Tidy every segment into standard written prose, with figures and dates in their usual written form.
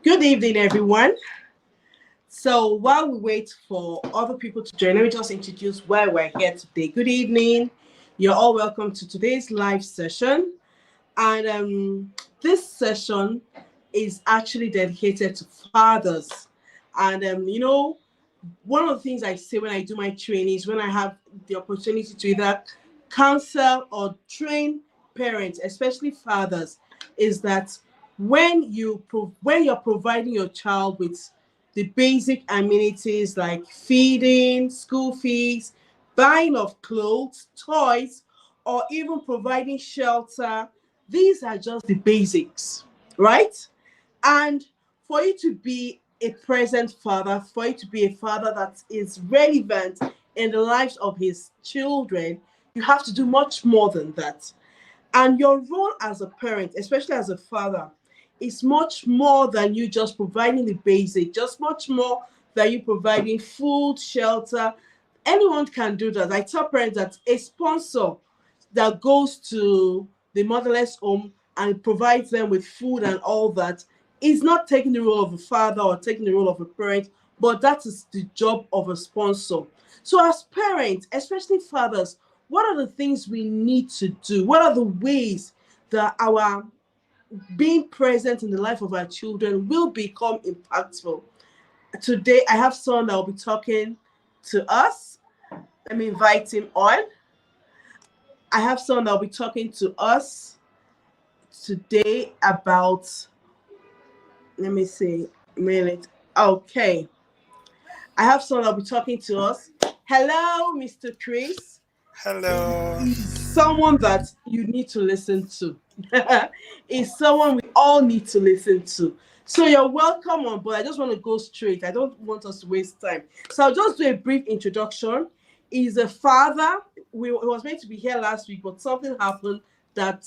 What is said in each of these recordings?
Good evening, everyone. So, while we wait for other people to join, let me just introduce why we're here today. Good evening. You're all welcome to today's live session. And this session is actually dedicated to fathers. And, one of the things I say when I do my trainings, when I have the opportunity to either counsel or train parents, especially fathers, is that when you're providing your child with the basic amenities like feeding, school fees, buying of clothes, toys, or even providing shelter, these are just the basics, right? And for you to be a present father, for you to be a father that is relevant in the lives of his children, you have to do much more than that. And your role as a parent, especially as a father, is much more than you just providing the basic, just much more than you providing food, shelter. Anyone can do that. I tell parents that a sponsor that goes to the motherless home and provides them with food and all that is not taking the role of a father or taking the role of a parent, but that is the job of a sponsor. So, as parents, especially fathers, what are the things we need to do? What are the ways that our being present in the life of our children will become impactful? Today, I have someone that will be talking to us. Let me invite him on. I have someone that will be talking to us today about, let me see, a minute. Okay. I have someone that will be talking to us. Hello, Mr. Chris. Hello. Is someone that you need to listen to. Is someone we all need to listen to. So you're welcome on, but I just want to go straight. I don't want us to waste time. So I'll just do a brief introduction. He's a father. He was meant to be here last week, but something happened that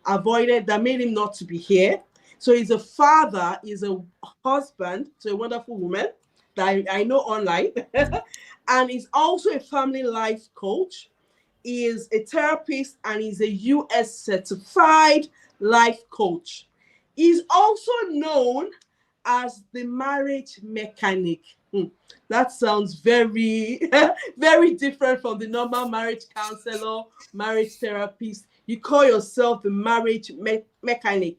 that made him not to be here. So he's a father, he's a husband to a wonderful woman that I know online, and he's also a family life coach. He is a therapist and he's a US certified life coach. He's also known as the marriage mechanic. That sounds very, very different from the normal marriage counselor, marriage therapist. You call yourself the marriage mechanic.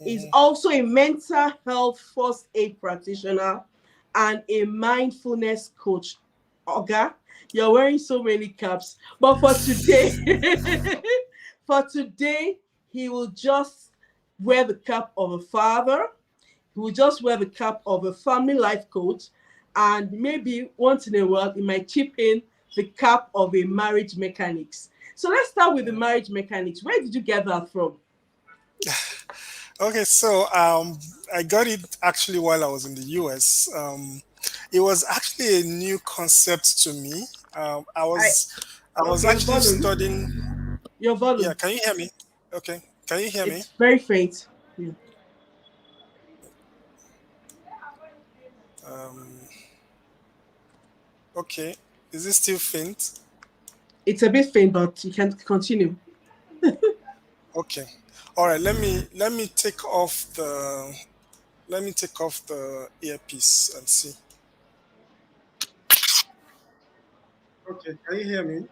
He's Mhm. also a mental health first aid practitioner and a mindfulness coach. Oga, you're wearing so many caps. But for today, for today, he will just wear the cap of a father. He will just wear the cap of a family life coach. And maybe once in a while, he might chip in the cap of a marriage mechanics. So let's start with the marriage mechanics. Where did you get that from? Okay, so I got it actually while I was in the US. It was actually a new concept to me. I I was Okay, your actually volume. studying. Your Yeah, volume. can you hear me? Okay, can you hear me? It's very faint. Yeah. Um, okay, is it still faint? It's a bit faint, but you can continue. Okay, all right. Let me take off the earpiece and see. Okay, can you hear me?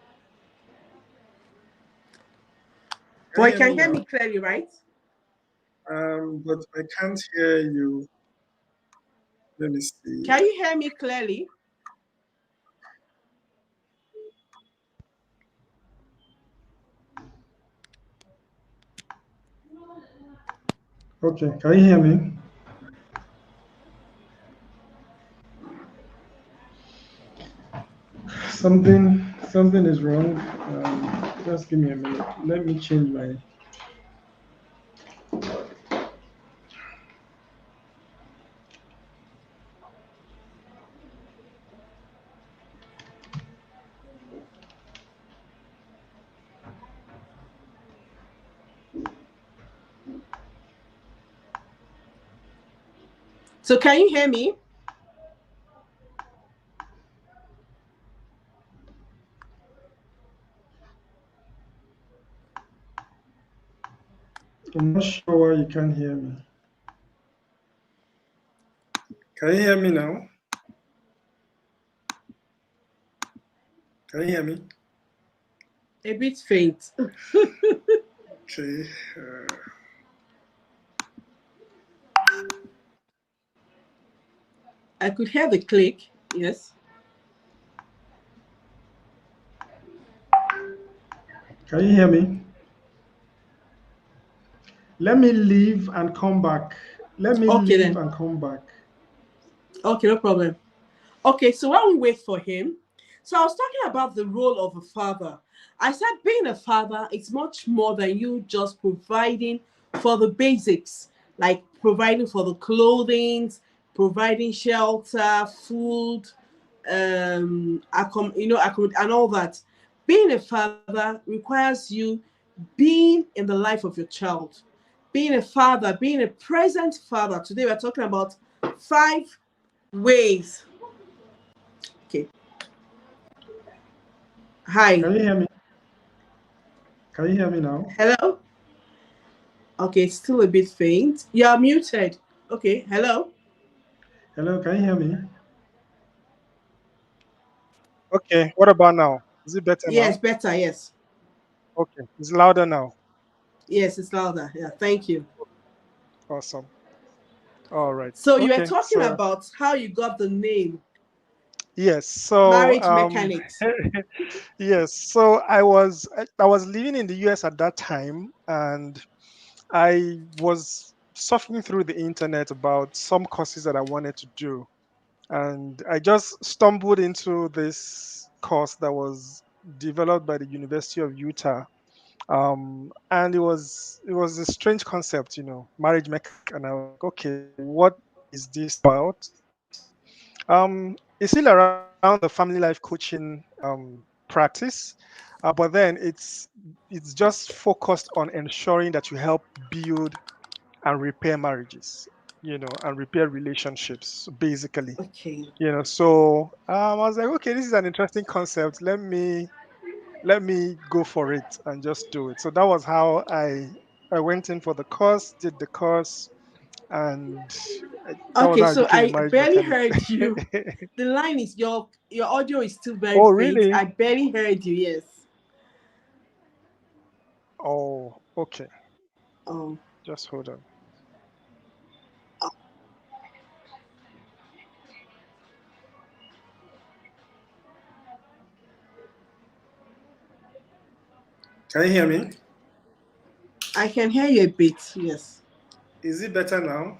Can But you you hear me can hear now? me clearly, right? But I can't hear you. Let me see. Can you hear me clearly? Okay, can you hear me? Something is wrong. Just give me a minute. Let me change my. So can you hear me? I'm not sure why you can't hear me. Can you hear me now? Can you hear me? A bit faint. Okay. I could hear the click. Yes. Can you hear me? Let me leave and come back. Let me Okay leave then. and come back. Okay, no problem. Okay, so while we wait for him, so I was talking about the role of a father. I said being a father is much more than you just providing for the basics, like providing for the clothing, providing shelter, food, and all that. Being a father requires you being in the life of your child, being a father, being a present father. Today we're talking about 5 ways. Okay. Hi. Can you hear me? Can you hear me now? Hello? Okay, it's still a bit faint. You're muted. Okay, hello? Hello, can you hear me? Okay, what about now? Is it better Yes, now? better, yes. Okay, it's louder now. Yes, it's louder. Yeah, thank you. Awesome. All right. So you were Okay, talking so about how you got the name yes, so Marriage Mechanics. yes, so I was living in the US at that time, and I was surfing through the internet about some courses that I wanted to do, and I just stumbled into this course that was developed by the University of Utah. And it was a strange concept, marriage mech, and I was like, okay, what is this about? It's still around the family life coaching practice, but then it's just focused on ensuring that you help build and repair marriages, and repair relationships, basically. Okay. So I was like, okay, this is an interesting concept. Let me go for it and just do it. So that was how I went in for the course, did the course, and that was Okay, how I so became a I marriage barely mechanic. heard you. The line is your audio is still very Oh, faint. really? I barely heard you, yes. Oh, okay. Oh. Just hold on. Can you hear me? I can hear you a bit, yes. Is it better now?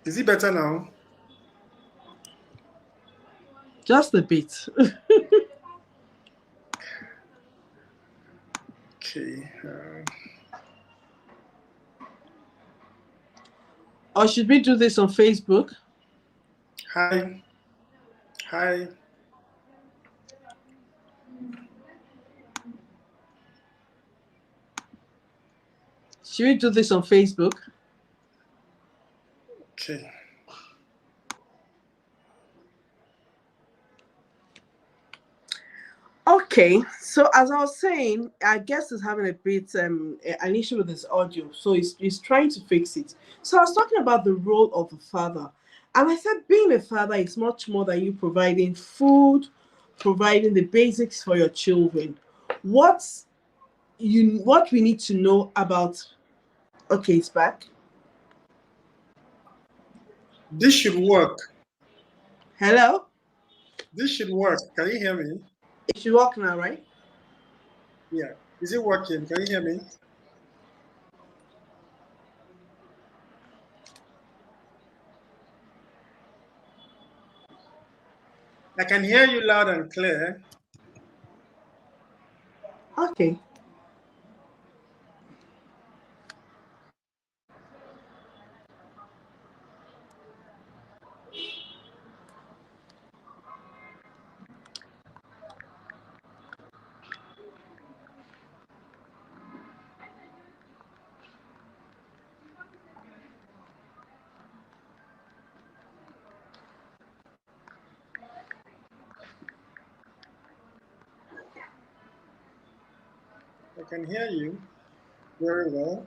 Is it better now? Just a bit. Okay. Or should we do this on Facebook? Hi. Hi. Should we do this on Facebook? Okay. Okay, so as I was saying, I guess it's having a bit an issue with his audio, so he's trying to fix it. So I was talking about the role of a father, and I said being a father is much more than you providing food, providing the basics for your children. What we need to know about? Okay, it's back. This should work. Hello, This should work. Can you hear me? it should work now, right? Yeah. Is it working? Can you hear me? I can hear you loud and clear. Okay. I can hear you. Very well.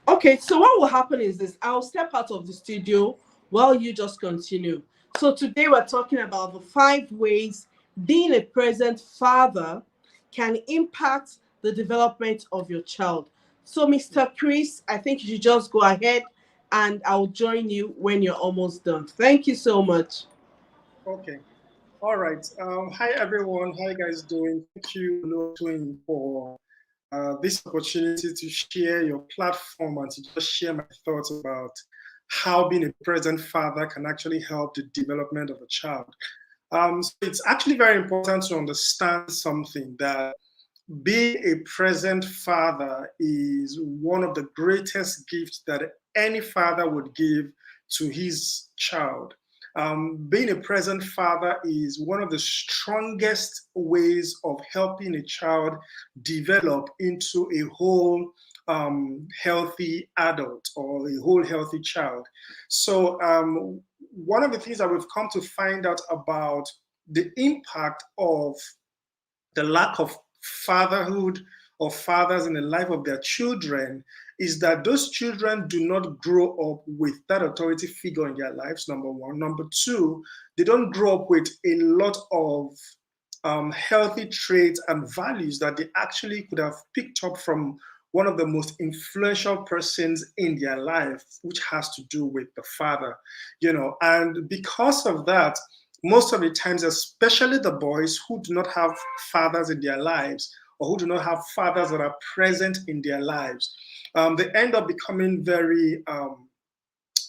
Okay, so what will happen is this: I'll step out of the studio while you just continue. So today we're talking about the 5 ways being a present father can impact the development of your child. So, Mr. Chris, I think you should just go ahead and I'll join you when you're almost done. Thank you so much. Okay. All right. Hi, everyone. How you guys doing? Thank you, Lotuin, for this opportunity to share your platform and to just share my thoughts about how being a present father can actually help the development of a child. So it's actually very important to understand something, that being a present father is one of the greatest gifts that any father would give to his child. Being a present father is one of the strongest ways of helping a child develop into a whole healthy adult or a whole healthy child. So, one of the things that we've come to find out about the impact of the lack of fatherhood or fathers in the life of their children is that those children do not grow up with that authority figure in their lives, number one. Number two, they don't grow up with a lot of healthy traits and values that they actually could have picked up from one of the most influential persons in their life, which has to do with the father, and because of that, most of the times, especially the boys who do not have fathers in their lives or who do not have fathers that are present in their lives, they end up becoming very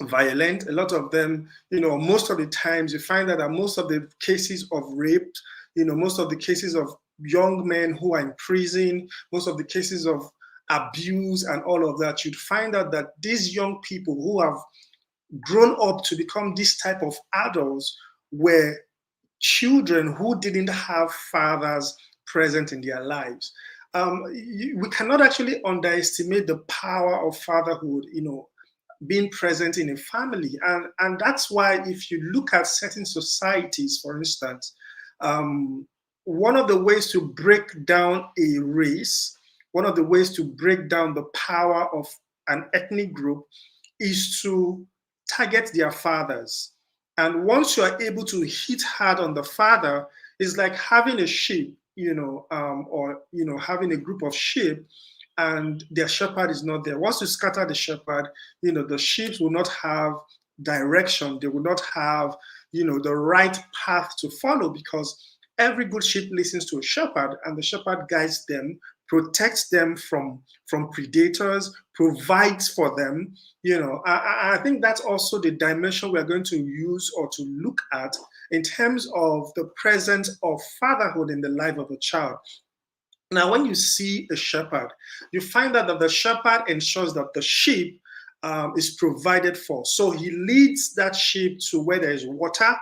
violent. A lot of them, most of the times you find that most of the cases of rape, most of the cases of young men who are in prison, most of the cases of abuse and all of that, you'd find out that these young people who have grown up to become this type of adults were children who didn't have fathers present in their lives. We cannot actually underestimate the power of fatherhood, being present in a family. And that's why if you look at certain societies, for instance, one of the ways to break down a race, one of the ways to break down the power of an ethnic group is to target their fathers. And once you are able to hit hard on the father, it's like having a sheep, or having a group of sheep, and their shepherd is not there. Once you scatter the shepherd, the sheep will not have direction. They will not have, the right path to follow, because every good sheep listens to a shepherd, and the shepherd guides them, protects them from predators, provides for them. I think that's also the dimension we're going to use or to look at in terms of the presence of fatherhood in the life of a child. Now, when you see a shepherd, you find out that the shepherd ensures that the sheep is provided for. So he leads that sheep to where there is water.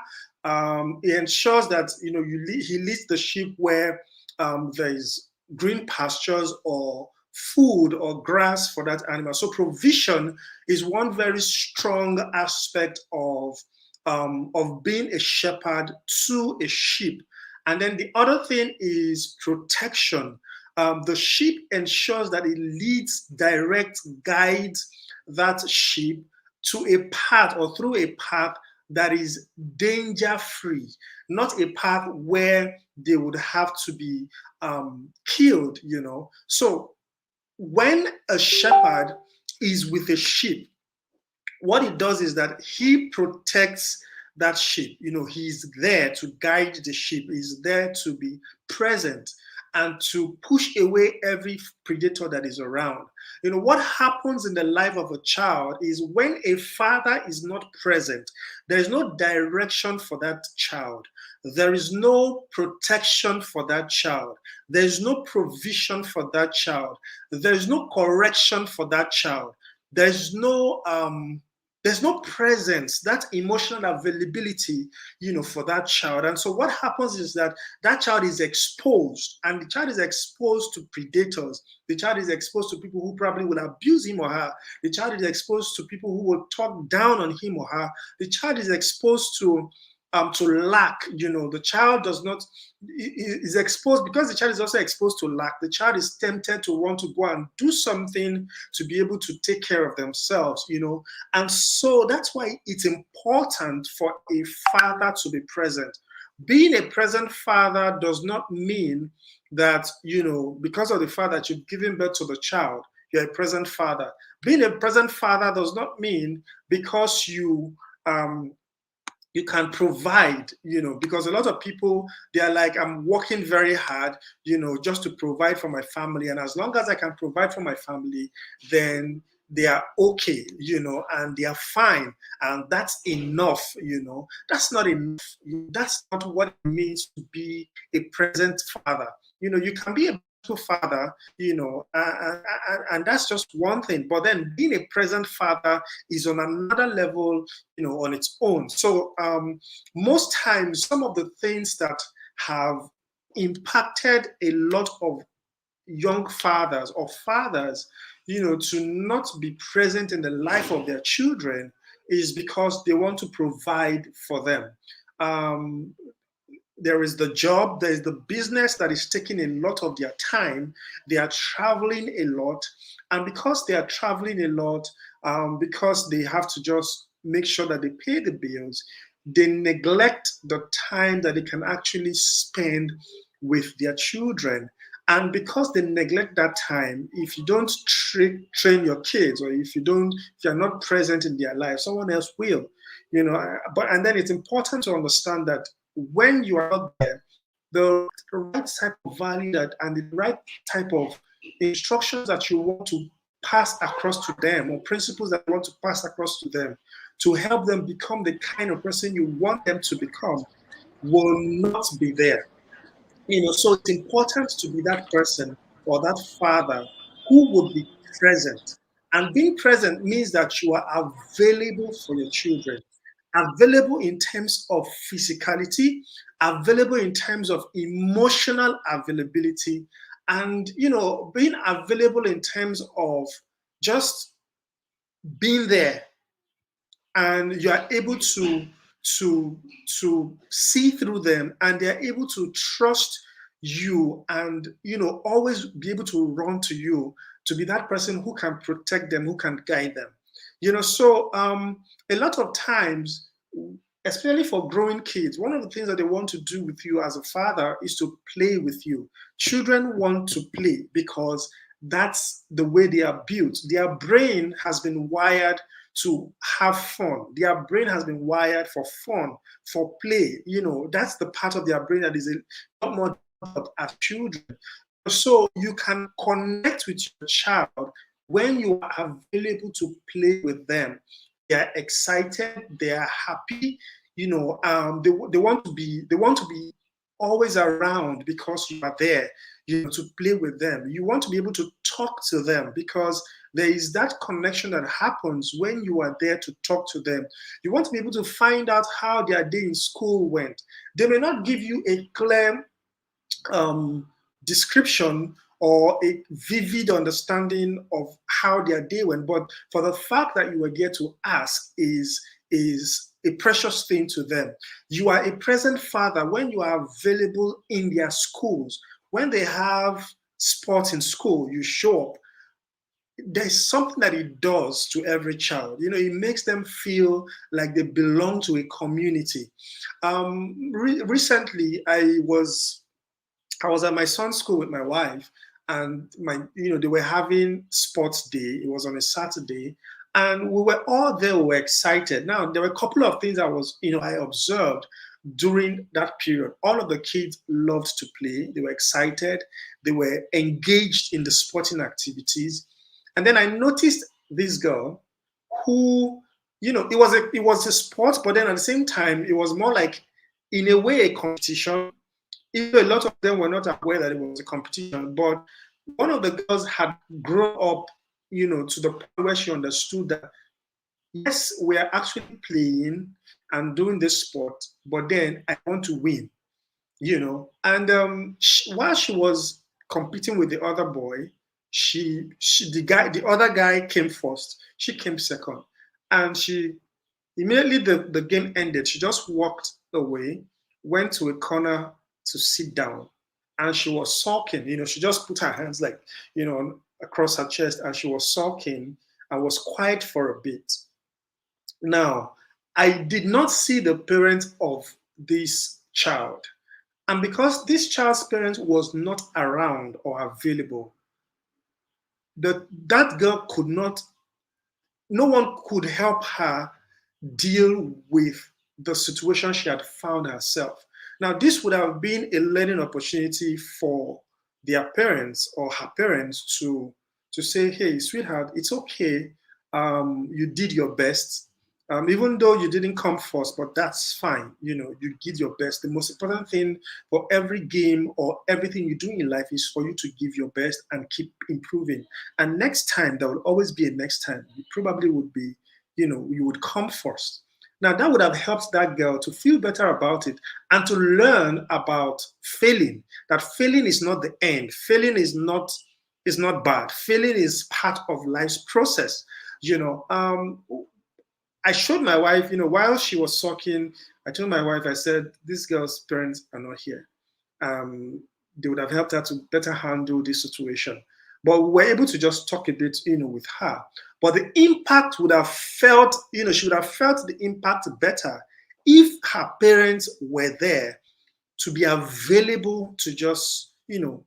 He ensures that he leads the sheep where there is green pastures or food or grass for that animal. So provision is one very strong aspect of being a shepherd to a sheep. And then the other thing is protection. The sheep ensures that it leads, directs, guides that sheep to a path or through a path that is danger free, not a path where they would have to be killed, So when a shepherd is with a sheep, what he does is that he protects that sheep. He's there to guide the sheep. He's there to be present and to push away every predator that is around. What happens in the life of a child is when a father is not present, there is no direction for that child. There is no protection for that child. There is no provision for that child. There is no correction for that child. There's no There's no presence, that emotional availability, for that child. And so what happens is that that child is exposed, and the child is exposed to predators. The child is exposed to people who probably will abuse him or her. The child is exposed to people who will talk down on him or her. The child is exposed to lack. The child does not is exposed, because the child is also exposed to lack. The child is tempted to want to go and do something to be able to take care of themselves, and so that's why it's important for a father to be present. Being a present father does not mean that, because of the fact that you've given birth to the child, you're a present father. Being a present father does not mean because you can provide, because a lot of people, they are like, I'm working very hard, just to provide for my family. And as long as I can provide for my family, then they are okay, and they are fine. And that's enough, That's not enough. That's not what it means to be a present father. You can be a father, and that's just one thing. But then being a present father is on another level, on its own. So most times, some of the things that have impacted a lot of young fathers or fathers, to not be present in the life of their children is because they want to provide for them. There is the job, there is the business that is taking a lot of their time. They are traveling a lot. And because they are traveling a lot, because they have to just make sure that they pay the bills, they neglect the time that they can actually spend with their children. And because they neglect that time, if you don't train your kids, or if you're not present in their life, someone else will, and then it's important to understand that when you are not there, the right type of value and the right type of instructions that you want to pass across to them, or principles that you want to pass across to them to help them become the kind of person you want them to become, will not be there. So it's important to be that person or that father who would be present. And being present means that you are available for your children, available in terms of physicality, available in terms of emotional availability, and being available in terms of just being there, and you are able to see through them, and they're able to trust you, and always be able to run to you to be that person who can protect them, who can guide them. So a lot of times, especially for growing kids, one of the things that they want to do with you as a father is to play with you. Children want to play because that's the way they are built. Their brain has been wired to have fun. Their brain has been wired for fun, for play. That's the part of their brain that is a lot more developed as children. So you can connect with your child when you are available to play with them. They are excited, they are happy, they want to be always around because you are there, to play with them. You want to be able to talk to them because there is that connection that happens when you are there to talk to them. You want to be able to find out how their day in school went. They may not give you a clear description or a vivid understanding of how their day went, but for the fact that you were there to ask is a precious thing to them. You are a present father when you are available in their schools. When they have sports in school, you show up. There's something that it does to every child. It makes them feel like they belong to a community. Recently, I was at my son's school with my wife, and they were having sports day. It was on a Saturday, and we were all there. We were excited. Now, there were a couple of things I observed during that period. All of the kids loved to play. They were excited. They were engaged in the sporting activities. And then I noticed this girl who, it was a sport, but then at the same time, it was more like, in a way, a competition. Even a lot of them were not aware that it was a competition, but one of the girls had grown up, to the point where she understood that yes, we are actually playing and doing this sport, but then I want to win, you know. And while she was competing with the other boy, the other guy came first. She came second, and she immediately the game ended. She just walked away, went to a corner to sit down, and she was sulking. You know, she just put her hands like, you know, across her chest, and she was sulking and was quiet for a bit. Now, I did not see the parent of this child. And because this child's parent was not around or available, that girl could not, no one could help her deal with the situation she had found herself. Now, this would have been a learning opportunity for their parents or her parents to say, "Hey, sweetheart, it's okay. You did your best. Even though you didn't come first, but that's fine. You know, you did your best. The most important thing for every game or everything you do in life is for you to give your best and keep improving. And next time, there will always be a next time. You probably would be, you know, you would come first." Now, that would have helped that girl to feel better about it and to learn about failing, that failing is not the end. Failing is not bad. Failing is part of life's process. You know, I showed my wife, you know, while she was sucking, I told my wife, I said, this girl's parents are not here. They would have helped her to better handle this situation. But we were able to just talk a bit, you know, with her. But the impact would have felt, you know, she would have felt the impact better if her parents were there to be available to just, you know,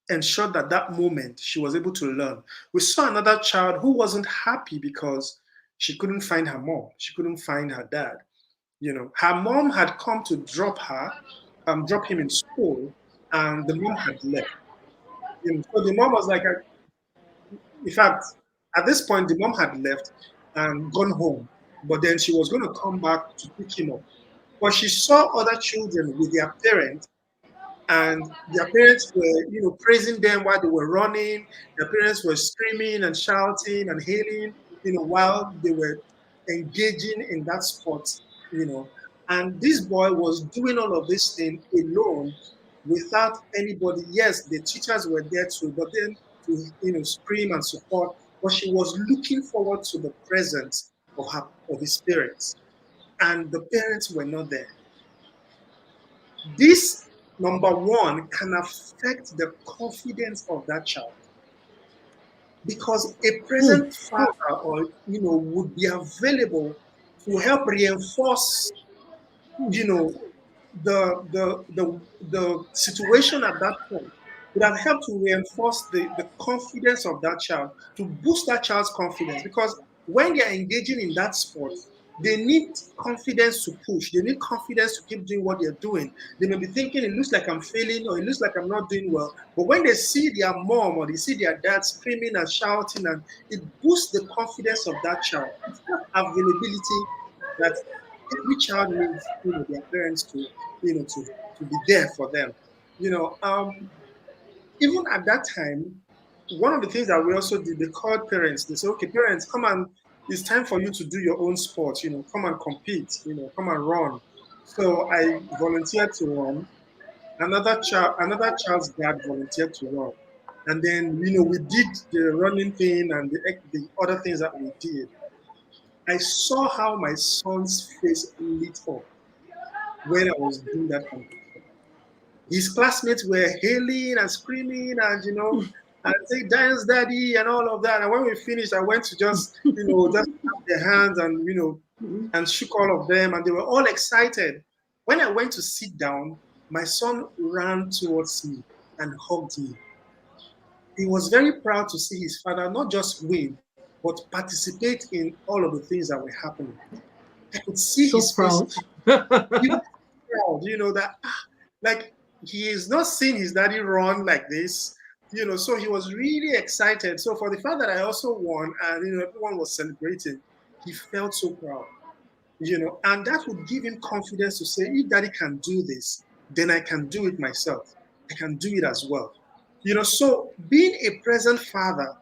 ensure that that moment she was able to learn. We saw another child who wasn't happy because she couldn't find her mom. She couldn't find her dad. You know, her mom had come to drop him in school, and the mom had left. You know, so the mom was like, in fact, at this point, the mom had left and gone home. But then she was going to come back to pick him up. But she saw other children with their parents, and their parents were, you know, praising them while they were running. Their parents were screaming and shouting and hailing, you know, while they were engaging in that sport, you know. And this boy was doing all of this thing alone without anybody. Yes, the teachers were there too, but then to, you know, scream and support. But she was looking forward to the presence of his parents, and the parents were not there. This, number one, can affect the confidence of that child because a present father or, you know, would be available to help reinforce, you know, the situation at that point, would have helped to reinforce the confidence of that child, to boost that child's confidence. Because when they're engaging in that sport, they need confidence to push. They need confidence to keep doing what they're doing. They may be thinking, it looks like I'm failing or it looks like I'm not doing well. But when they see their mom or they see their dad screaming and shouting, and it boosts the confidence of that child. It's that availability that every child needs, you know, their parents to, you know, to be there for them. You know, even at that time, one of the things that we also did, they called parents. They said, okay, parents, come and it's time for you to do your own sport, you know, come and compete, you know, come and run. So I volunteered to run. Another child's dad volunteered to run. And then, you know, we did the running thing and the other things that we did. I saw how my son's face lit up when I was doing that competition. His classmates were hailing and screaming and, you know, and say, dance daddy and all of that. And when we finished, I went to just, you know, just clap their hands and, you know, and shook all of them. And they were all excited. When I went to sit down, my son ran towards me and hugged me. He was very proud to see his father not just win, but participate in all of the things that were happening. I could see So his proud. face. He was proud, you know, that like he is not seeing his daddy run like this, you know, so he was really excited. So for the fact that I also won and, you know, everyone was celebrating, he felt so proud, you know, and that would give him confidence to say, if daddy can do this, then I can do it myself. I can do it as well. You know, so being a present father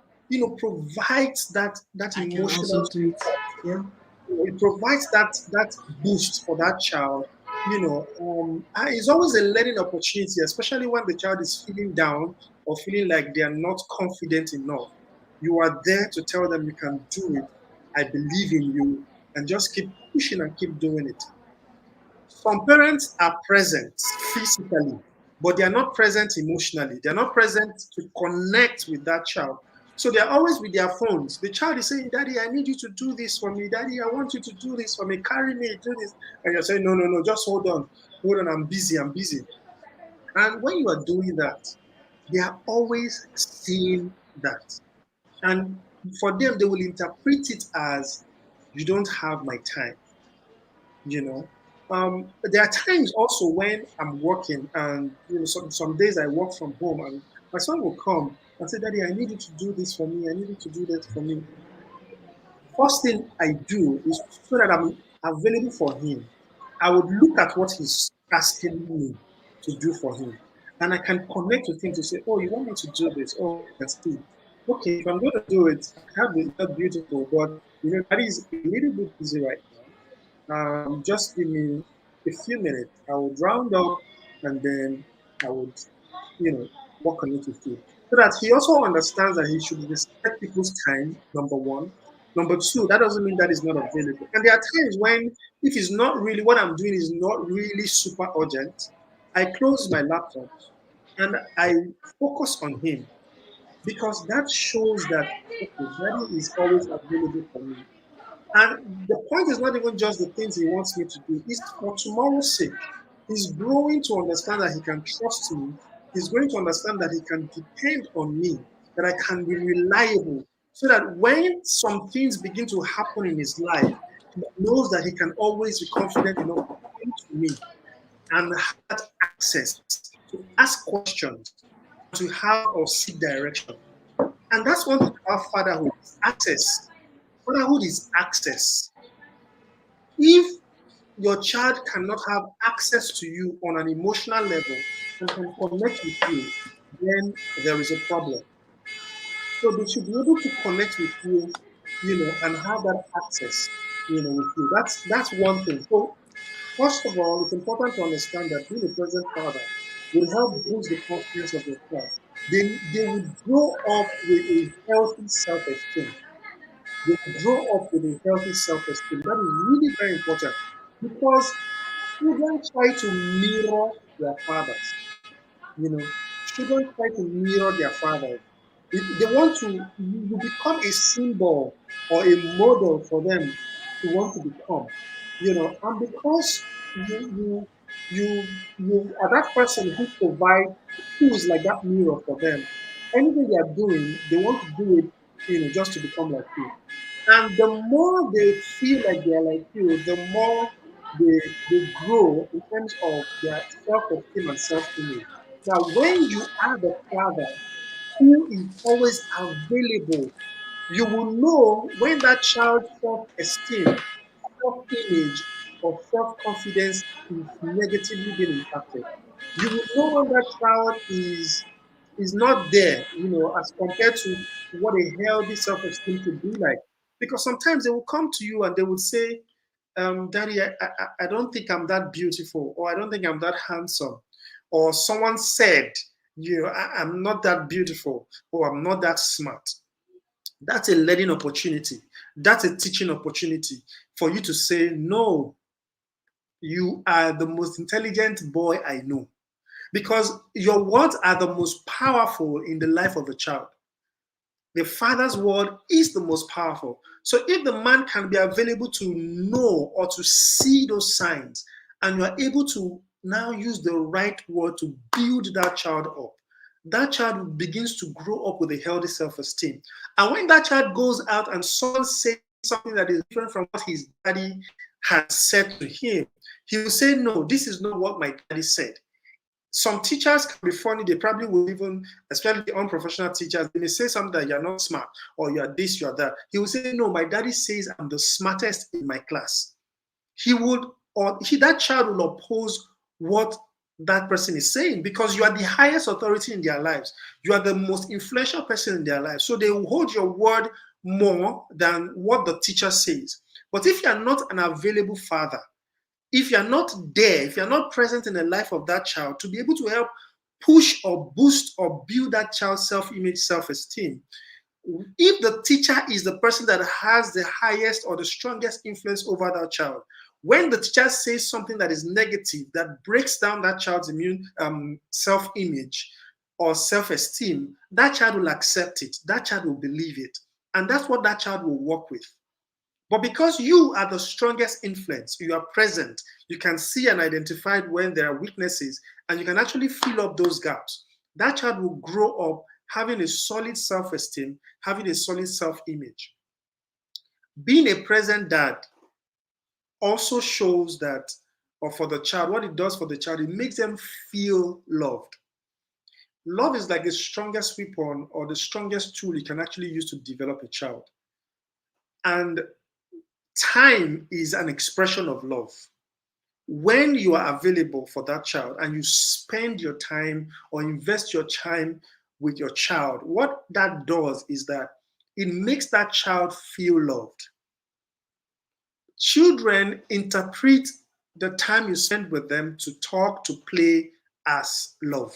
provides that I can also emotional. do it. Yeah. It provides that boost for that child. And it's always a learning opportunity, especially when the child is feeling down or feeling like they are not confident enough. You are there to tell them you can do it. I believe in you, and just keep pushing and keep doing it. Some parents are present physically, but they are not present emotionally. They are not present to connect with that child. So they are always with their phones. The child is saying, Daddy, I need you to do this for me. Daddy, I want you to do this for me. Carry me, do this. And you're saying, no, no, no, just hold on. Hold on, I'm busy, I'm busy. And when you are doing that, they are always seeing that. And for them, they will interpret it as, you don't have my time. you know. There are times also when I'm working and some days I work from home and my son will come and say, Daddy, I need you to do this for me. I need you to do that for me. First thing I do is so that I'm available for him. I would look at what he's asking me to do for him. And I can connect with him to say, oh, you want me to do this? Oh, I see. Okay, if I'm going to do it, I have it, that's beautiful. But, that is a little bit busy right now. Just give me a few minutes. I would round up and then I would, work on it with you. So that he also understands that he should respect people's time, number one. Number two, that doesn't mean that is not available. And there are times when, if it's not really, what I'm doing is not really super urgent, I close my laptop and I focus on him because that shows that, okay, daddy is always available for me. And the point is not even just the things he wants me to do, it's for tomorrow's sake. He's growing to understand that he can trust me. He's going to understand that he can depend on me, that I can be reliable, so that when some things begin to happen in his life, he knows that he can always be confident enough to come to me and have access to ask questions, to have or seek direction. And that's one thing about fatherhood, access. Fatherhood is access. If your child cannot have access to you on an emotional level and can connect with you, then there is a problem. So they should be able to connect with you, and have that access, with you. That's one thing. So first of all, it's important to understand that being a present father will help boost the confidence of your child. They will grow up with a healthy self-esteem. They grow up with a healthy self-esteem. That is really very important because children try to mirror their fathers. Children try to mirror their fathers. They want to, you become a symbol or a model for them to want to become. And because you are that person who provides, who is like that mirror for them. Anything they are doing, they want to do it, just to become like you. And the more they feel like they're like you, the more they grow in terms of their self-esteem and self-image. Now, when you are the father who is always available, you will know when that child's self-esteem, self-image, or self-confidence is negatively being impacted. You will know when that child is not there, as compared to what a healthy self-esteem could be like. Because sometimes they will come to you and they will say, Daddy, I don't think I'm that beautiful, or I don't think I'm that handsome, or someone said, I'm not that beautiful, or I'm not that smart. That's a learning opportunity. That's a teaching opportunity for you to say, no, you are the most intelligent boy I know. Because your words are the most powerful in the life of a child. The father's word is the most powerful. So if the man can be available to know or to see those signs, and you are able to now use the right word to build that child up, that child begins to grow up with a healthy self-esteem. And when that child goes out and someone says something that is different from what his daddy had said to him, he will say, no, this is not what my daddy said. Some teachers can be funny. They probably will even, especially the unprofessional teachers, they may say something that you're not smart or you're this, you're that. He will say, no, my daddy says I'm the smartest in my class. He would, or that child will oppose what that person is saying, because you are the highest authority in their lives. You are the most influential person in their lives. So they will hold your word more than what the teacher says. But if you are not an available father, if you're not there, if you're not present in the life of that child to be able to help push or boost or build that child's self-image, self-esteem, if the teacher is the person that has the highest or the strongest influence over that child, when the teacher says something that is negative, that breaks down that child's self-image or self-esteem, that child will accept it. That child will believe it. And that's what that child will work with. But because you are the strongest influence, you are present, you can see and identify when there are weaknesses, and you can actually fill up those gaps. That child will grow up having a solid self-esteem, having a solid self-image. Being a present dad also shows that, or for the child, what it does for the child, it makes them feel loved. Love is like the strongest weapon or the strongest tool you can actually use to develop a child. And time is an expression of love. When you are available for that child and you spend your time or invest your time with your child, what that does is that it makes that child feel loved. Children interpret the time you spend with them to talk, to play as love.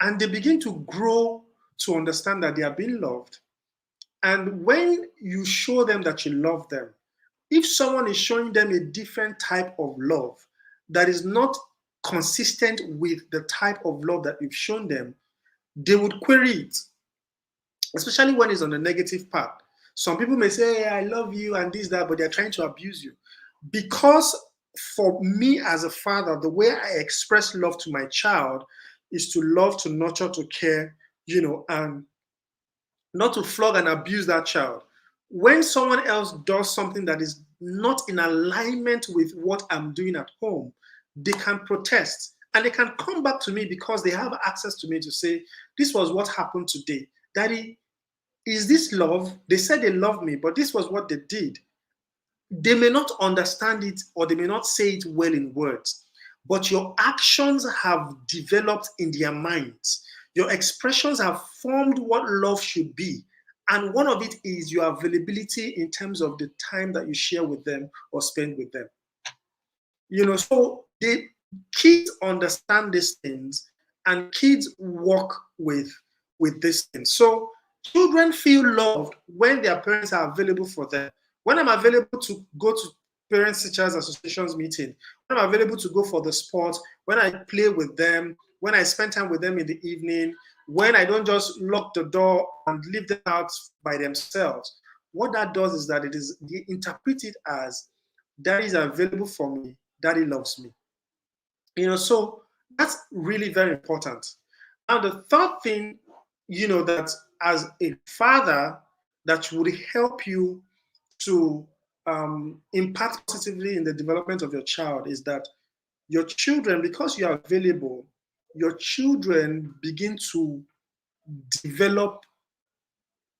And they begin to grow to understand that they are being loved. And when you show them that you love them, if someone is showing them a different type of love that is not consistent with the type of love that you've shown them, they would query it, especially when it's on the negative part. Some people may say, hey, I love you and this, that, but they're trying to abuse you. Because for me as a father, the way I express love to my child is to love, to nurture, to care, and not to flog and abuse that child. When someone else does something that is not in alignment with what I'm doing at home, they can protest and they can come back to me because they have access to me to say, this was what happened today. Daddy, is this love? They said they love me, but this was what they did. They may not understand it or they may not say it well in words, but your actions have developed in their minds. Your expressions have formed what love should be. And one of it is your availability in terms of the time that you share with them or spend with them. So kids understand these things and kids work with these things. So children feel loved when their parents are available for them. When I'm available to go to Parents Teachers Association's meeting, when I'm available to go for the sport, when I play with them, when I spend time with them in the evening, when I don't just lock the door and leave them out by themselves, what that does is that they interpret it as daddy is available for me, daddy loves me. So that's really very important. Now, the third thing, that as a father, that would help you to impact positively in the development of your child is that your children, because you are available, your children begin to develop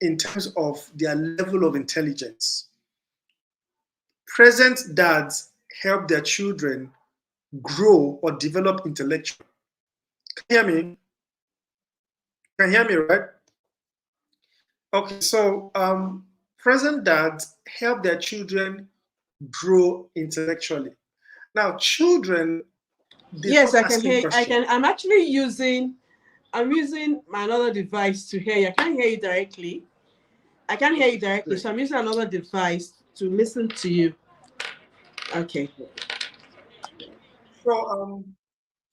in terms of their level of intelligence. Present dads help their children grow or develop intellectually. Can you hear me? Can you hear me, right? Okay, so present dads help their children grow intellectually. Now, children, yes, I can hear. I'm actually using my another device to hear you. I can't hear you directly. Right. So I'm using another device to listen to you. Okay.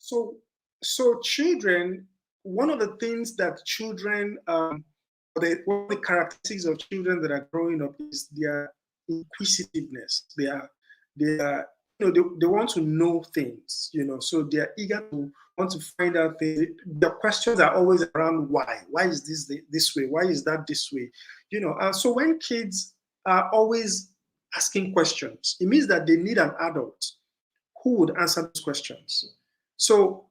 So children, one of the things that children, one of the characteristics of children that are growing up is their inquisitiveness. They want to know things, so they're eager to want to find out things. The questions are always around why. Why is this way? Why is that this way? So when kids are always asking questions, it means that they need an adult who would answer those questions. So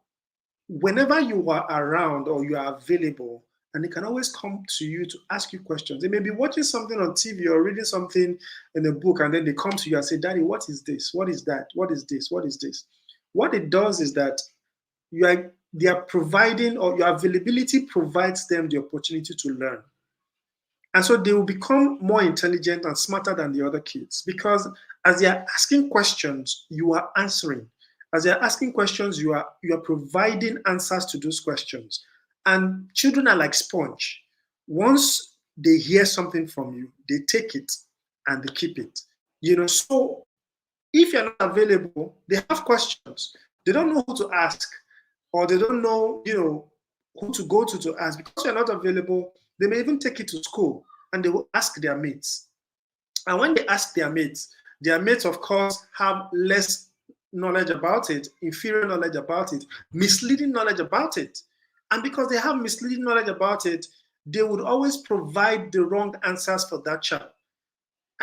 whenever you are around or you are available, and they can always come to you to ask you questions. They may be watching something on TV or reading something in a book, and then they come to you and say, Daddy, what is this? What is that? What is this? What is this? What it does is that they are providing, or your availability provides them the opportunity to learn. And so they will become more intelligent and smarter than the other kids, because as they are asking questions, you are answering. As they are asking questions, you are providing answers to those questions. And children are like sponge. Once they hear something from you, they take it and they keep it. So if you're not available, they have questions. They don't know who to ask, or they don't know, who to go to ask. Because you're not available, they may even take it to school and they will ask their mates. And when they ask their mates, of course, have less knowledge about it, inferior knowledge about it, misleading knowledge about it. And because they have misleading knowledge about it, they would always provide the wrong answers for that child.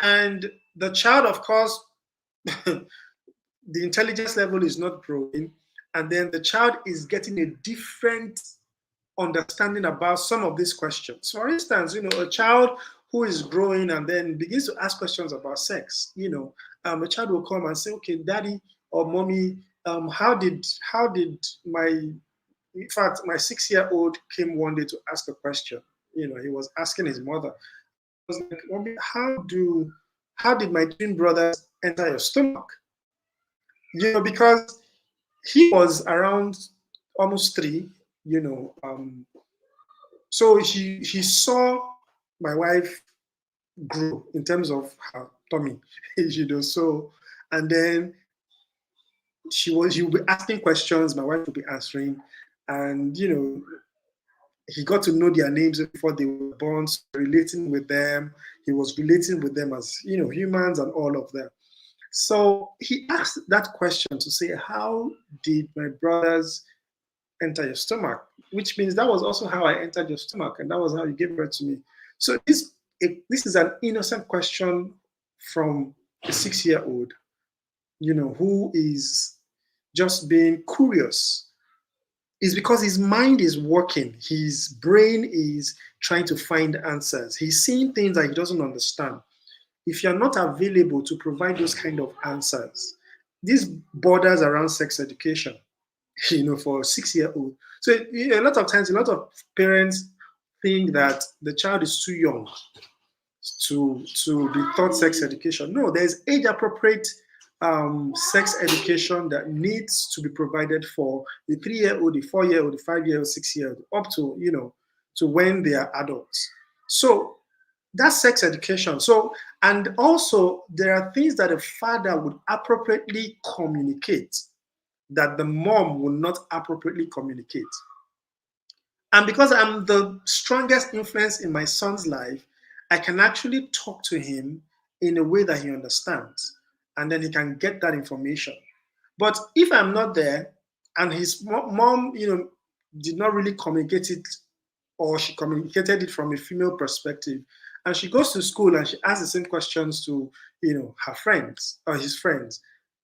And the child, of course, the intelligence level is not growing. And then the child is getting a different understanding about some of these questions. For instance, a child who is growing and then begins to ask questions about sex, a child will come and say, okay, daddy or mommy, how did my 6-year-old came one day to ask a question. He was asking his mother, I was like, mommy, how did my twin brothers enter your stomach? Because he was around almost 3, so he saw my wife grow in terms of her tummy, so, and then she would be asking questions, my wife would be answering, and he got to know their names before they were born, so relating with them. He was relating with them as humans and all of that. So he asked that question to say, how did my brothers enter your stomach? Which means that was also how I entered your stomach, and that was how you gave birth to me. So this is an innocent question from a 6-year-old, who is just being curious. Is because his mind is working. His brain is trying to find answers. He's seeing things that he doesn't understand. If you're not available to provide those kind of answers, this borders around sex education, for a 6-year-old. So a lot of times, a lot of parents think that the child is too young to be taught sex education. No, there's age-appropriate sex education that needs to be provided for the 3-year-old, the 4-year-old, the 5-year-old, 6-year-old, up to to when they are adults. So that's sex education. So, and also there are things that a father would appropriately communicate that the mom will not appropriately communicate. And because I'm the strongest influence in my son's life, I can actually talk to him in a way that he understands, and then he can get that information. But if I'm not there and his mom, did not really communicate it, or she communicated it from a female perspective, and she goes to school and she asks the same questions to, her friends or his friends,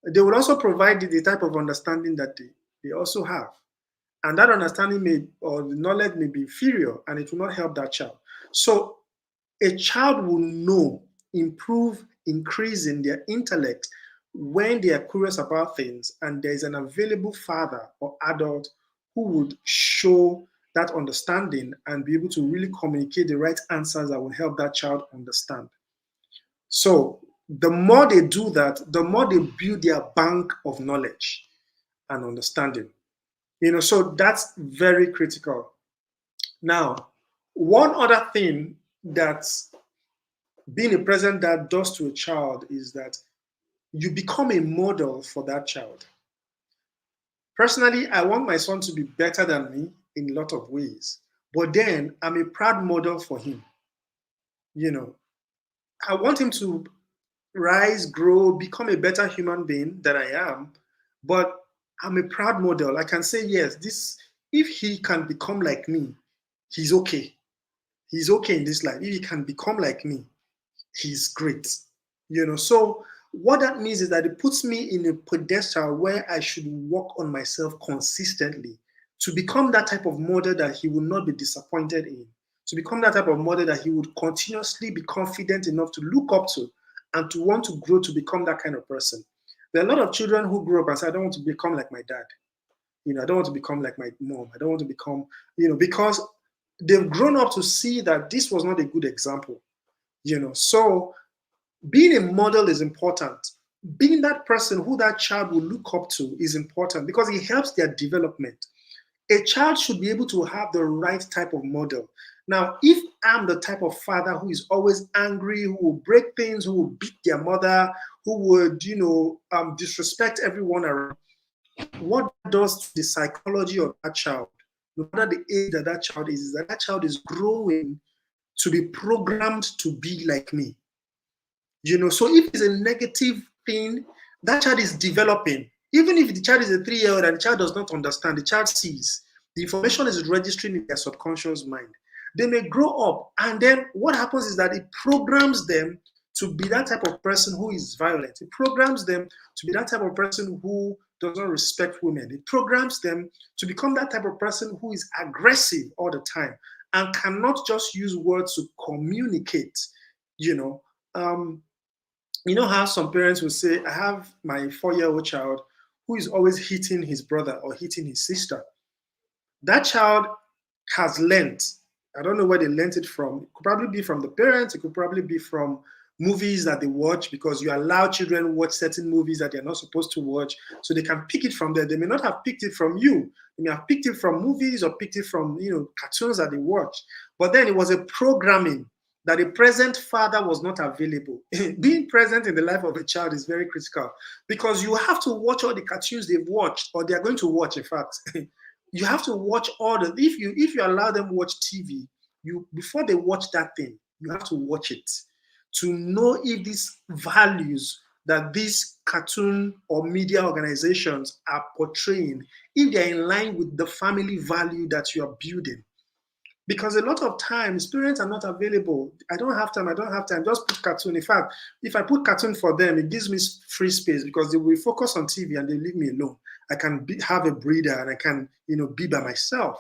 they will also provide the type of understanding that they also have. And that understanding or the knowledge may be inferior, and it will not help that child. So a child will know, improve, increase in their intellect when they are curious about things, and there is an available father or adult who would show that understanding and be able to really communicate the right answers that will help that child understand. So the more they do that, the more they build their bank of knowledge and understanding. So that's very critical. Now, one other thing that being a present dad does to a child is that you become a model for that child. Personally, I want my son to be better than me in a lot of ways, but then I'm a proud model for him. I want him to rise, grow, become a better human being than I am, but I'm a proud model. I can say, yes, if he can become like me, he's okay. He's okay in this life. If he can become like me, he's great. So what that means is that it puts me in a pedestal where I should work on myself consistently to become that type of model that he will not be disappointed in, to become that type of model that he would continuously be confident enough to look up to and to want to grow to become that kind of person. There are a lot of children who grow up and say, I don't want to become like my dad. I don't want to become like my mom. I don't want to become, because they've grown up to see that this was not a good example. So being a model is important. Being that person who that child will look up to is important because it helps their development. A child should be able to have the right type of model. Now, if I'm the type of father who is always angry, who will break things, who will beat their mother, who would, disrespect everyone around, what does the psychology of that child, no matter the age that that child is that that child is growing to be programmed to be like me. So if it's a negative thing, that child is developing. Even if the child is a 3-year-old and the child does not understand, the child sees. The information is registering in their subconscious mind. They may grow up, and then what happens is that it programs them to be that type of person who is violent. It programs them to be that type of person who does not respect women. It programs them to become that type of person who is aggressive all the time and cannot just use words to communicate. How some parents will say, I have my 4-year-old child who is always hitting his brother or hitting his sister. That child has learned. I don't know where they learned it from. It could probably be from the parents. It could probably be from movies that they watch, because you allow children watch certain movies that they're not supposed to watch, so they can pick it from there. They may not have picked it from you. They may have picked it from movies or picked it from cartoons that they watch. But then it was a programming that a present father was not available. Being present in the life of a child is very critical, because you have to watch all the cartoons they've watched, or they're going to watch, in fact. You have to watch all the, if you allow them watch TV, before they watch that thing, you have to watch it to know if these values that these cartoon or media organizations are portraying, if they're in line with the family value that you are building. Because a lot of times parents are not available. I don't have time. Just put cartoon. In fact, if I put cartoon for them, it gives me free space, because they will focus on TV and they leave me alone. I can have a breather and I can, be by myself.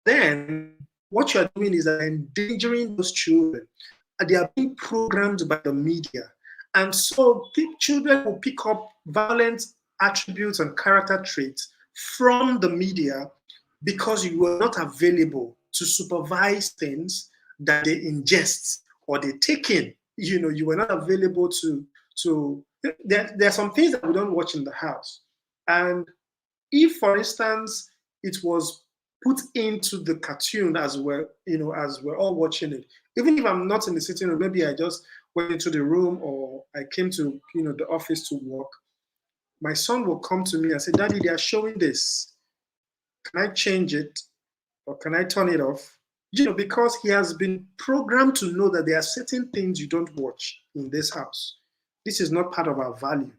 Then what you're doing is endangering those children. They are being programmed by the media. And so children will pick up violent attributes and character traits from the media, because you were not available to supervise things that they ingest or they take in. You were not available to there are some things that we don't watch in the house. And if, for instance, it was put into the cartoon as we're all watching it, even if I'm not in the sitting room, maybe I just went into the room or I came to the office to work, my son will come to me and say, Daddy, they are showing this. Can I change it? Or can I turn it off? Because he has been programmed to know that there are certain things you don't watch in this house. This is not part of our value.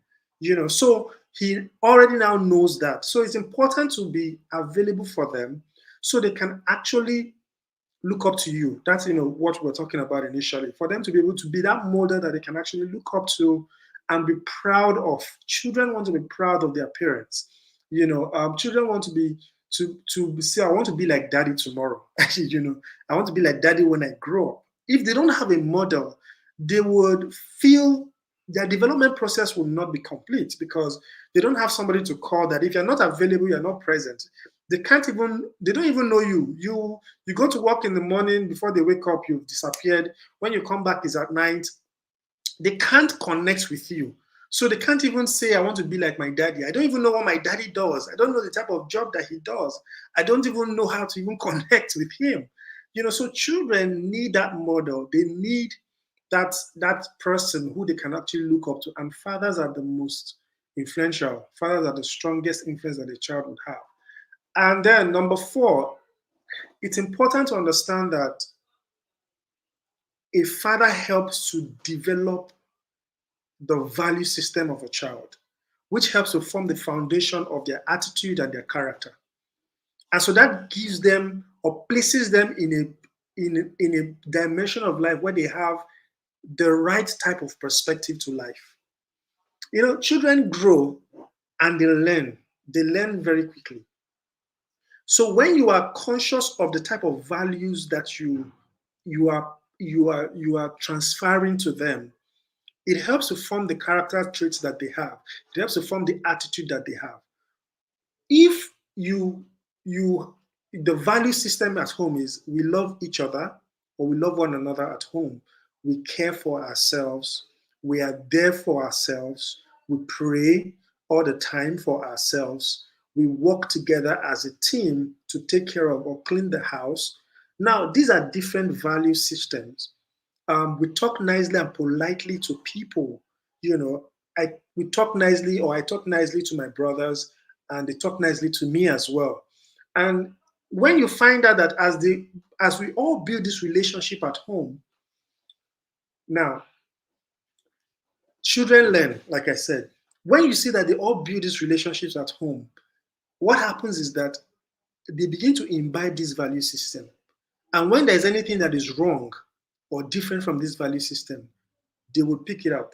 So he already now knows that. So it's important to be available for them so they can actually look up to you. That's what we're talking about initially. For them to be able to be that model that they can actually look up to and be proud of. Children want to be proud of their parents. Children want to be to say, I want to be like daddy tomorrow. Actually, I want to be like daddy when I grow up. If they don't have a model, they would feel their development process will not be complete, because they don't have somebody to call that if you're not available, you're not present. They don't even know you. You go to work in the morning, before they wake up, you've disappeared. When you come back, it's at night. They can't connect with you. So they can't even say, I want to be like my daddy. I don't even know what my daddy does. I don't know the type of job that he does. I don't even know how to even connect with him. So children need that model. They need that person who they can actually look up to. And fathers are the most influential. Fathers are the strongest influence that a child would have. And then number 4, it's important to understand that a father helps to develop the value system of a child, which helps to form the foundation of their attitude and their character. And so that gives them or places them in a dimension of life where they have the right type of perspective to life. Children grow and they learn. They learn very quickly. So when you are conscious of the type of values that you are transferring to them, it helps to form the character traits that they have. It helps to form the attitude that they have. If the value system at home is we love each other, or we love one another at home. We care for ourselves. We are there for ourselves. We pray all the time for ourselves. We work together as a team to take care of or clean the house. Now, these are different value systems. We talk nicely and politely to people. You know, we talk nicely, or I talk nicely to my brothers, and they talk nicely to me as well. And when you find out that as we all build this relationship at home, now children learn, like I said, when you see that they all build these relationships at home, what happens is that they begin to imbibe this value system. And when there's anything that is wrong or different from this value system, they will pick it up.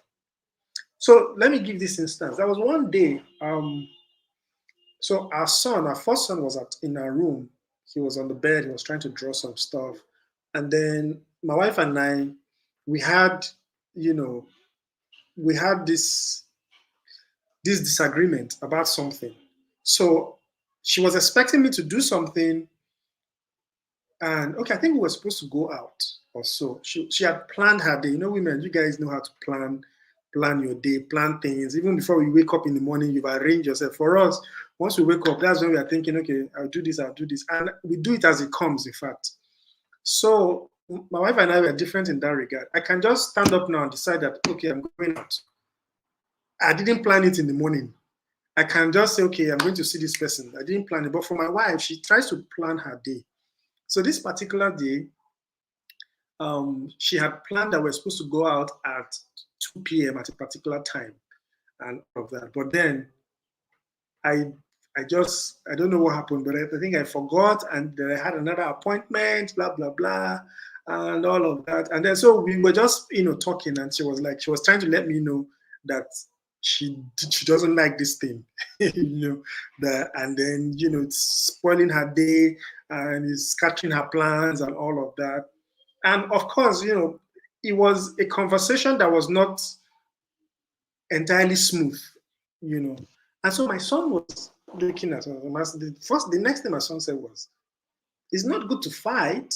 So let me give this instance. There was one day, so our first son was in our room. He was on the bed, he was trying to draw some stuff. And then my wife and I, we had, you know, we had this disagreement about something. So she was expecting me to do something, and okay, I think we were supposed to go out or so. She had planned her day. You know, women, you guys know how to plan your day, plan things. Even before we wake up in the morning, you've arranged yourself. For us, once we wake up, that's when we are thinking, okay, I'll do this. And we do it as it comes, in fact. So my wife and I were different in that regard. I can just stand up now and decide that, okay, I'm going out. I didn't plan it in the morning. I can just say, okay, I'm going to see this person. I didn't plan it. But for my wife, she tries to plan her day. So this particular day, she had planned that we're supposed to go out at 2 p.m. at a particular time and all of that. But then I don't know what happened, but I think I forgot, and then I had another appointment, blah, blah, blah, and all of that. And then so we were just, talking, and she was trying to let me know that she doesn't like this thing, and then, it's spoiling her day and it's scattering her plans and all of that. And of course, it was a conversation that was not entirely smooth, And so my son was looking at her. The next thing my son said was, "It's not good to fight."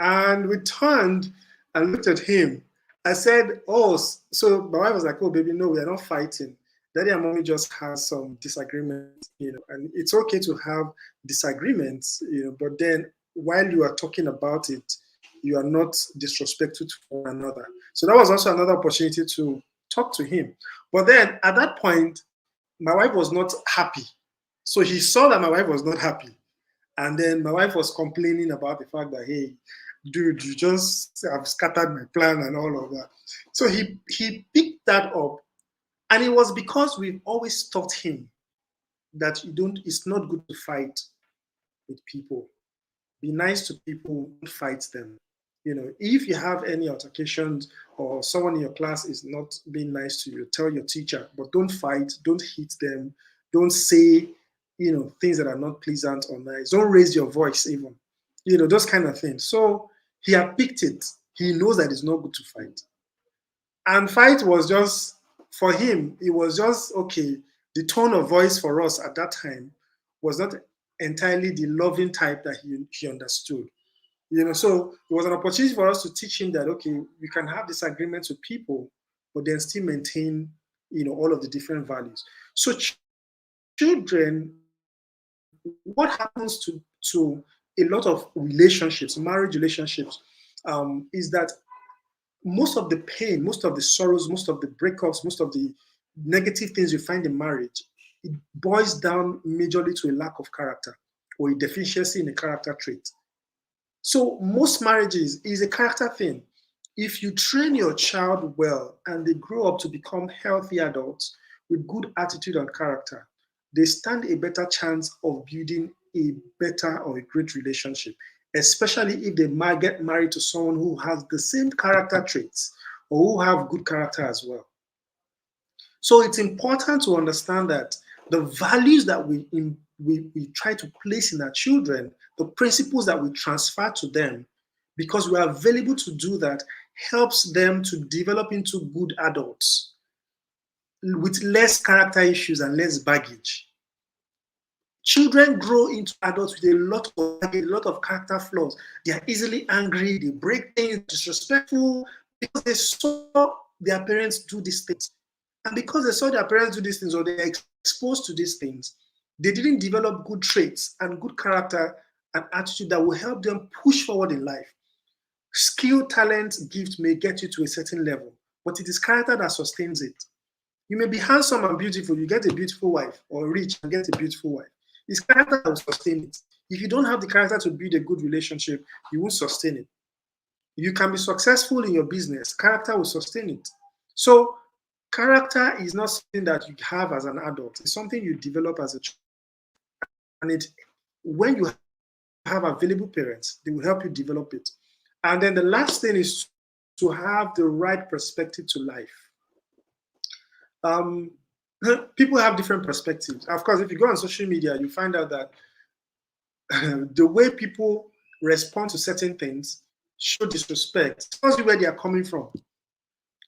And we turned and looked at him. I said, "Oh," so my wife was like, "Oh, baby, no, we are not fighting. Daddy and mommy just has some disagreements, and it's okay to have disagreements, but then while you are talking about it, you are not disrespectful to one another." So that was also another opportunity to talk to him. But then at that point, my wife was not happy. So he saw that my wife was not happy. And then my wife was complaining about the fact that, "Hey, dude, you just have scattered my plan," and all of that. So he picked that up. And it was because we've always taught him that it's not good to fight with people. Be nice to people, don't fight them. If you have any altercations or someone in your class is not being nice to you, tell your teacher, but don't fight, don't hit them, don't say, things that are not pleasant or nice. Don't raise your voice even, those kind of things. So he had picked it. He knows that it's not good to fight. And fight was just, for him, it was just, okay, the tone of voice for us at that time was not entirely the loving type that he understood. So it was an opportunity for us to teach him that, okay, we can have disagreements with people, but then still maintain, all of the different values. So children, what happens to a lot of relationships, marriage relationships, is that most of the pain, most of the sorrows, most of the breakups, most of the negative things you find in marriage, it boils down majorly to a lack of character or a deficiency in a character trait. So most marriages is a character thing. If you train your child well and they grow up to become healthy adults with good attitude and character, they stand a better chance of building a better or a great relationship, especially if they might get married to someone who has the same character traits or who have good character as well. So it's important to understand that the values that we try to place in our children, the principles that we transfer to them, because we are available to do that, helps them to develop into good adults with less character issues and less baggage. Children grow into adults with a lot of character flaws. They are easily angry, they break things, disrespectful, because they saw their parents do these things. And because they saw their parents do these things, or they are exposed to these things, they didn't develop good traits and good character and attitude that will help them push forward in life. Skill, talent, gift may get you to a certain level, but it is character that sustains it. You may be handsome and beautiful, you get a beautiful wife, or rich and get a beautiful wife. It's character that will sustain it. If you don't have the character to build a good relationship, you won't sustain it. You can be successful in your business, character will sustain it. So character is not something that you have as an adult. It's something you develop as a child. And when you have available parents, they will help you develop it. And then the last thing is to have the right perspective to life. People have different perspectives. Of course, if you go on social media, you find out that the way people respond to certain things show disrespect. It tells you where they are coming from.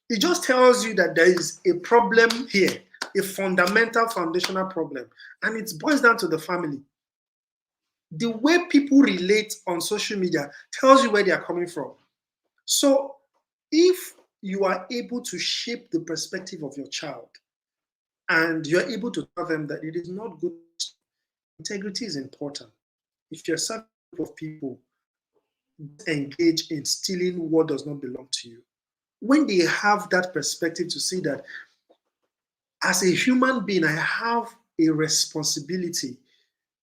It just tells you that there is a problem here, a fundamental, foundational problem, and it boils down to the family. The way people relate on social media tells you where they are coming from. So if you are able to shape the perspective of your child and you're able to tell them that it is not good, integrity is important. If you're a group of people engage in stealing what does not belong to you, when they have that perspective to see that as a human being, I have a responsibility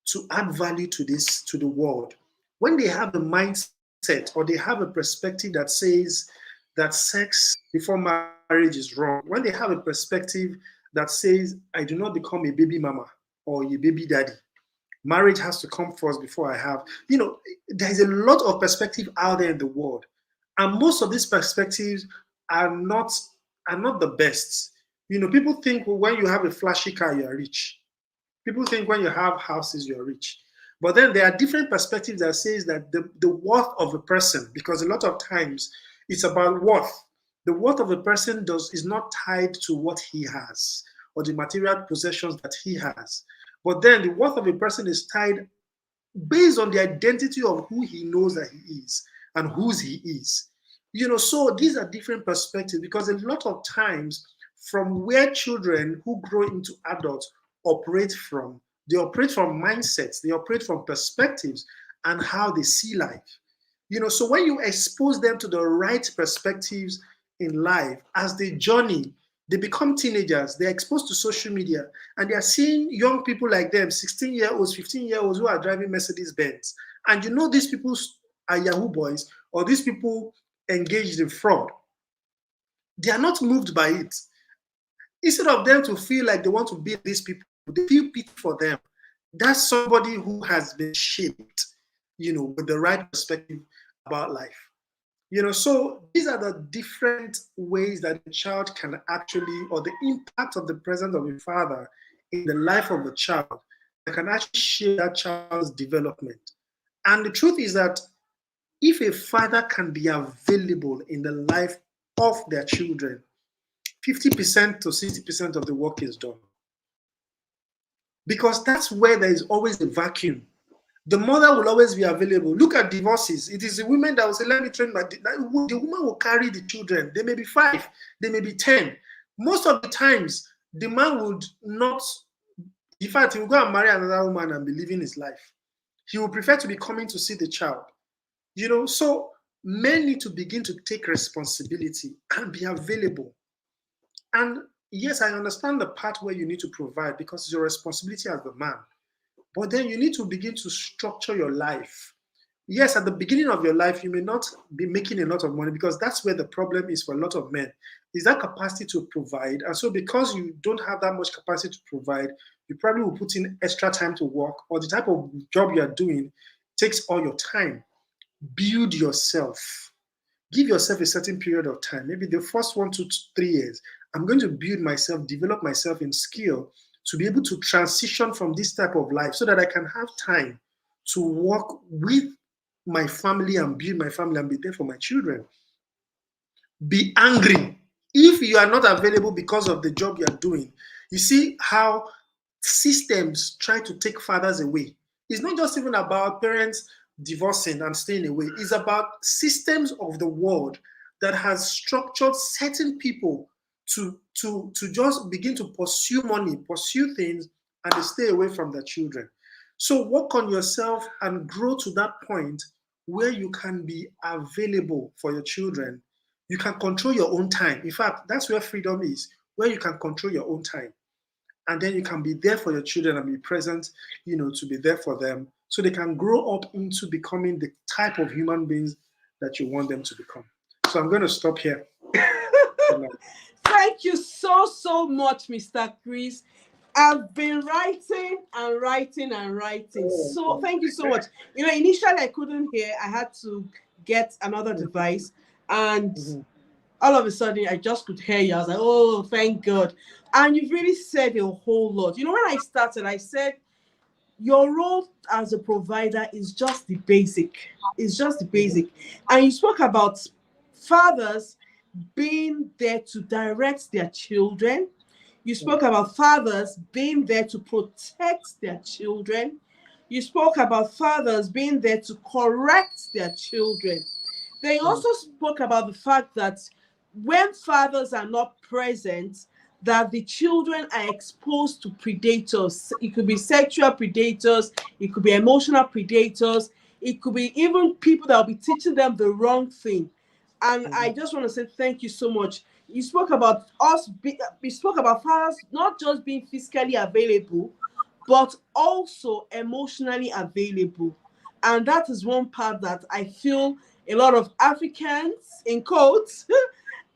to add value to the world. When they have a mindset or they have a perspective that says that sex before marriage is wrong, when they have a perspective that says I do not become a baby mama or a baby daddy, marriage has to come first before I have, there's a lot of perspective out there in the world. And most of these perspectives are not the best. People think when you have a flashy car, you are rich. People think when you have houses, you're rich. But then there are different perspectives that says that the worth of a person, because a lot of times it's about worth. The worth of a person is not tied to what he has or the material possessions that he has. But then the worth of a person is tied based on the identity of who he knows that he is and whose he is. So these are different perspectives, because a lot of times from where children who grow into adults operate from, they operate from mindsets, they operate from perspectives and how they see life. So when you expose them to the right perspectives in life, as they journey, they become teenagers, they're exposed to social media, and they're seeing young people like them, 16-year-olds, 15-year-olds who are driving Mercedes-Benz. And these people are Yahoo boys, or these people engaged in fraud. They are not moved by it. Instead of them to feel like they want to be these people, they feel pity for them. That's somebody who has been shaped, with the right perspective about life. So these are the different ways that a child can actually, or the impact of the presence of a father in the life of a child that can actually shape that child's development. And the truth is that if a father can be available in the life of their children, 50% to 60% of the work is done. Because that's where there is always a vacuum. The mother will always be available. Look at divorces. It is the women that will say, let me train the woman will carry the children. They may be 5, they may be 10. Most of the times, the man would not, in fact, he will go and marry another woman and be living his life. He will prefer to be coming to see the child. So men need to begin to take responsibility and be available. And yes, I understand the part where you need to provide, because it's your responsibility as the man. But then you need to begin to structure your life. Yes, at the beginning of your life, you may not be making a lot of money, because that's where the problem is for a lot of men, is that capacity to provide. And so because you don't have that much capacity to provide, you probably will put in extra time to work, or the type of job you are doing takes all your time. Build yourself. Give yourself a certain period of time, maybe the first 1 to 3 years. I'm going to build myself, develop myself in skill to be able to transition from this type of life so that I can have time to work with my family and build my family and be there for my children. Be angry. If you are not available because of the job you are doing, you see how systems try to take fathers away. It's not just even about parents divorcing and staying away. It's about systems of the world that has structured certain people to just begin to pursue money, pursue things, and they stay away from their children. So work on yourself and grow to that point where you can be available for your children. You can control your own time. In fact, that's where freedom is, where you can control your own time. And then you can be there for your children and be present, to be there for them so they can grow up into becoming the type of human beings that you want them to become. So I'm going to stop here. Thank you so much, Mr. Chris. I've been writing and writing and writing. So thank you so much. Initially I couldn't hear. I had to get another device, and all of a sudden I just could hear you. I was like, oh, thank God. And you've really said a whole lot. When I started, I said your role as a provider is just the basic. It's just the basic. And you spoke about fathers being there to direct their children. You spoke about fathers being there to protect their children. You spoke about fathers being there to correct their children. Then you also spoke about the fact that when fathers are not present, that the children are exposed to predators. It could be sexual predators, it could be emotional predators, it could be even people that will be teaching them the wrong thing. And I just want to say thank you so much. You spoke about we spoke about fathers not just being physically available, but also emotionally available. And that is one part that I feel a lot of Africans, in quotes,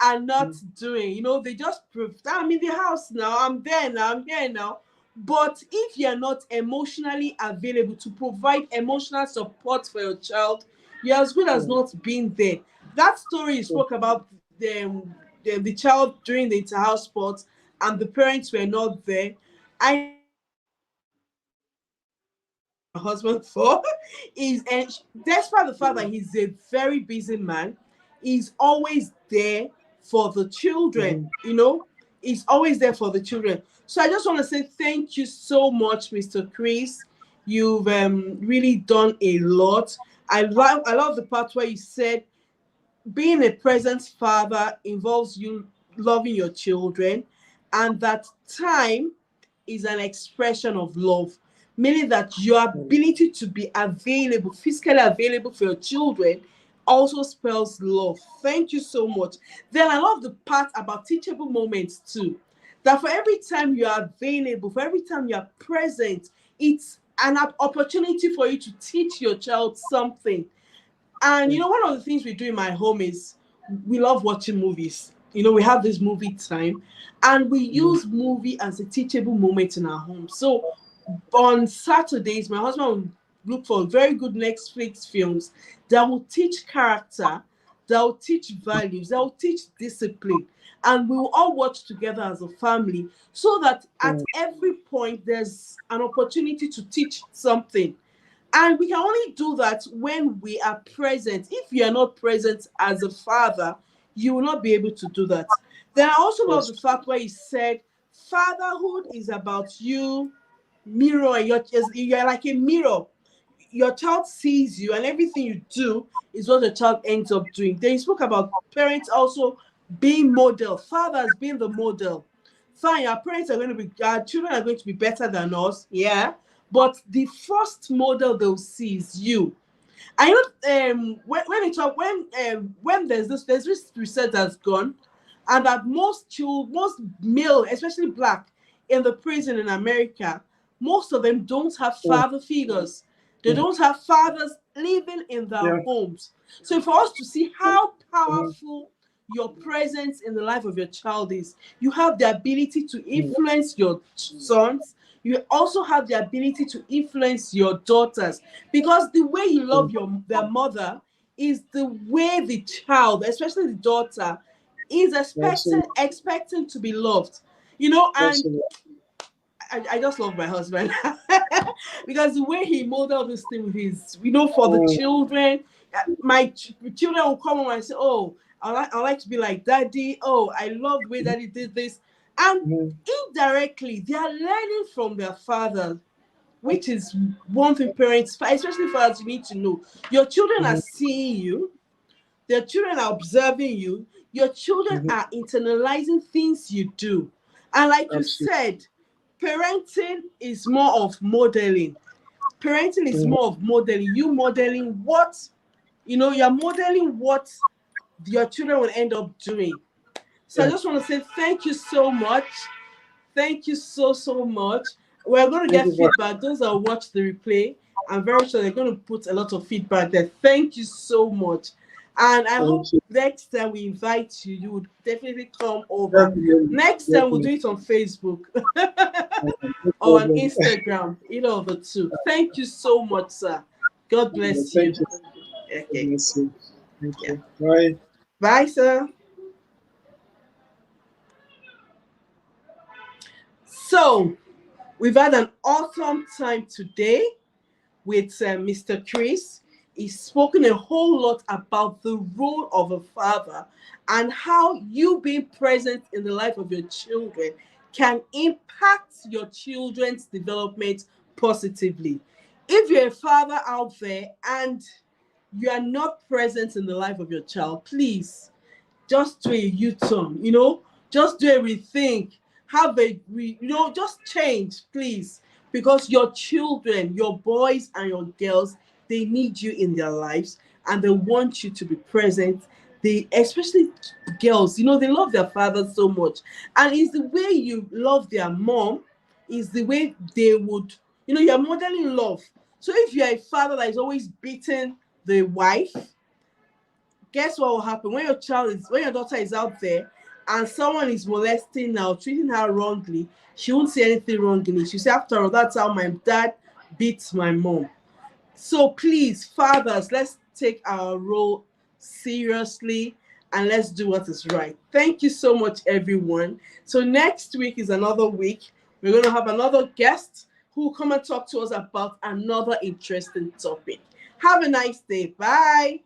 are not doing. They just prove, I'm in the house now, I'm there now, I'm here now. But if you're not emotionally available to provide emotional support for your child, you're as good as not being there. That story you spoke about, the child during the inter-house sports and the parents were not there. My husband for is, and despite the fact that he's a very busy man, he's always there for the children. He's always there for the children. So I just want to say thank you so much, Mr. Chris. You've really done a lot. I love the part where you said being a present father involves you loving your children, and that time is an expression of love, meaning that your ability to be available, physically available for your children, also spells love. Thank you so much. Then I love the part about teachable moments too, that for every time you are available, for every time you are present, it's an opportunity for you to teach your child something. And one of the things we do in my home is we love watching movies. We have this movie time, and we use movie as a teachable moment in our home. So on Saturdays, my husband will look for very good Netflix films that will teach character, that will teach values, that will teach discipline. And we will all watch together as a family, so that at every point there's an opportunity to teach something. And we can only do that when we are present. If you are not present as a father, you will not be able to do that. Then I also love the fact where he said, fatherhood is about you mirroring. You're like a mirror. Your child sees you, and everything you do is what the child ends up doing. Then he spoke about parents also being model, fathers being the model. Fine, our children are going to be better than us, yeah. But the first model they'll see is you. I know when there's this research that's gone, and that most male, especially black, in the prison in America, most of them don't have father figures. They don't have fathers living in their homes. So for us to see how powerful your presence in the life of your child is, you have the ability to influence your sons. You also have the ability to influence your daughters, because the way you love their mother is the way the child, especially the daughter, is expecting to be loved. And I just love my husband because the way he modeled this thing with his, for the children. My children will come home and say, "Oh, I like to be like daddy. Oh, I love the way daddy did this." And indirectly, they are learning from their father, which is one thing parents, especially fathers, you need to know. Your children are seeing you. Their children are observing you. Your children are internalizing things you do. And like you said, parenting is more of modeling. Parenting is more of modeling. You modeling what, you're modeling what your children will end up doing. So I just want to say thank you so much. Thank you so much. We're going to get feedback. Those that watch the replay, I'm very sure they're going to put a lot of feedback there. Thank you so much. And I hope next time we invite you, you would definitely come over. Next time we'll do it on Facebook or on Instagram, either of the two. Thank you so much, sir. God bless you. Okay. Thank you. Bye. Bye, sir. So, we've had an awesome time today with Mr. Chris. He's spoken a whole lot about the role of a father and how you being present in the life of your children can impact your children's development positively. If you're a father out there and you are not present in the life of your child, please just do a U-turn, just do a rethink. Just change, please, because your children, your boys and your girls, they need you in their lives and they want you to be present. They, especially girls, they love their father so much. And it's the way you love their mom, is the way they would, you're modeling love. So if you're a father that is always beating the wife, guess what will happen when your daughter is out there and someone is molesting her, treating her wrongly? She won't see anything wrong in it. She'll say, after all, that's how my dad beats my mom. So please, fathers, let's take our role seriously and let's do what is right. Thank you so much, everyone. So next week is another week. We're going to have another guest who will come and talk to us about another interesting topic. Have a nice day. Bye.